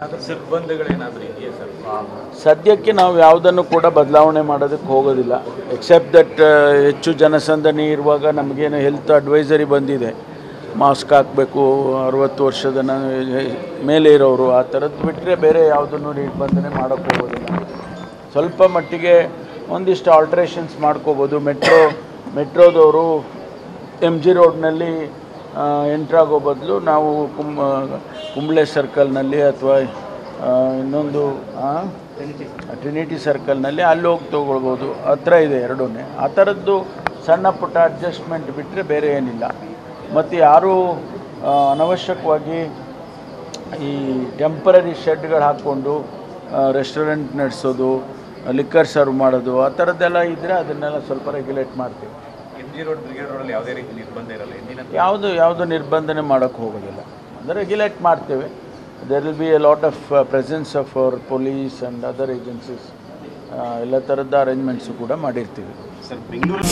ನಿರ್ಬಂಧಗಳೇನಾದರೂ ಇದೆಯಾ ಸರ್? ಸದ್ಯಕ್ಕೆ ನಾವು ಯಾವುದನ್ನು ಕೂಡ ಬದಲಾವಣೆ ಮಾಡೋದಕ್ಕೆ ಹೋಗೋದಿಲ್ಲ. ಎಕ್ಸೆಪ್ಟ್ ದಟ್ ಹೆಚ್ಚು ಜನಸಂದಣಿ ಇರುವಾಗ ನಮಗೇನು ಹೆಲ್ತ್ ಅಡ್ವೈಸರಿ ಬಂದಿದೆ, ಮಾಸ್ಕ್ ಹಾಕಬೇಕು 60 ವರ್ಷದ ಮೇಲೆ ಇರೋರು, ಆ ಥರದ್ದು ಬಿಟ್ಟರೆ ಬೇರೆ ಯಾವುದನ್ನು ನಿರ್ಬಂಧನೆ ಮಾಡೋಕ್ಕೆ ಹೋಗೋದಿಲ್ಲ. ಸ್ವಲ್ಪ ಮಟ್ಟಿಗೆ ಒಂದಿಷ್ಟು ಆಲ್ಟ್ರೇಷನ್ಸ್ ಮಾಡ್ಕೋಬೋದು. ಮೆಟ್ರೋದವರು MG ರೋಡ್ನಲ್ಲಿ ಎಂಟ್ರಾಗೋ ಬದಲು ನಾವು ಕುಂಬ್ಳೆ ಸರ್ಕಲ್ನಲ್ಲಿ ಅಥವಾ ಇನ್ನೊಂದು ಟ್ರಿನಿಟಿ ಸರ್ಕಲ್ನಲ್ಲಿ ಅಲ್ಲಿ ಹೋಗಿ ತೊಗೊಳ್ಬೋದು. ಹತ್ರ ಇದೆ ಎರಡೂ. ಆ ಥರದ್ದು ಸಣ್ಣ ಪುಟ್ಟ ಅಡ್ಜಸ್ಟ್ಮೆಂಟ್ ಬಿಟ್ಟರೆ ಬೇರೆ ಏನಿಲ್ಲ. ಮತ್ತು ಯಾರೂ ಅನವಶ್ಯಕವಾಗಿ ಈ ಟೆಂಪರರಿ ಶೆಡ್ಗಳು ಹಾಕ್ಕೊಂಡು ರೆಸ್ಟೋರೆಂಟ್ ನಡೆಸೋದು, ಲಿಕ್ಕರ್ ಸರ್ವ್ ಮಾಡೋದು, ಆ ಥರದ್ದೆಲ್ಲ ಇದ್ದರೆ ಅದನ್ನೆಲ್ಲ ಸ್ವಲ್ಪ ರೆಗ್ಯುಲೇಟ್ ಮಾಡ್ತೀವಿ. MG ರೋಡ್, ಬ್ರಿಗೇಡ್ ರೋಡಲ್ಲಿ ಯಾವುದೇ ರೀತಿ ನಿರ್ಬಂಧ ಇರಲ್ಲ? ಯಾವುದು ನಿರ್ಬಂಧನೆ ಮಾಡೋಕ್ಕೆ ಹೋಗೋದಿಲ್ಲ. ಅಂದರೆ ರೆಗ್ಯುಲೇಟ್ ಮಾಡ್ತೇವೆ. There will be a lot of presence of our police and other agencies. ಎಲ್ಲ ಥರದ ಅರೇಂಜ್ಮೆಂಟ್ಸು ಕೂಡ ಮಾಡಿರ್ತೀವಿ. ಸರ್, ಬೆಂಗಳೂರು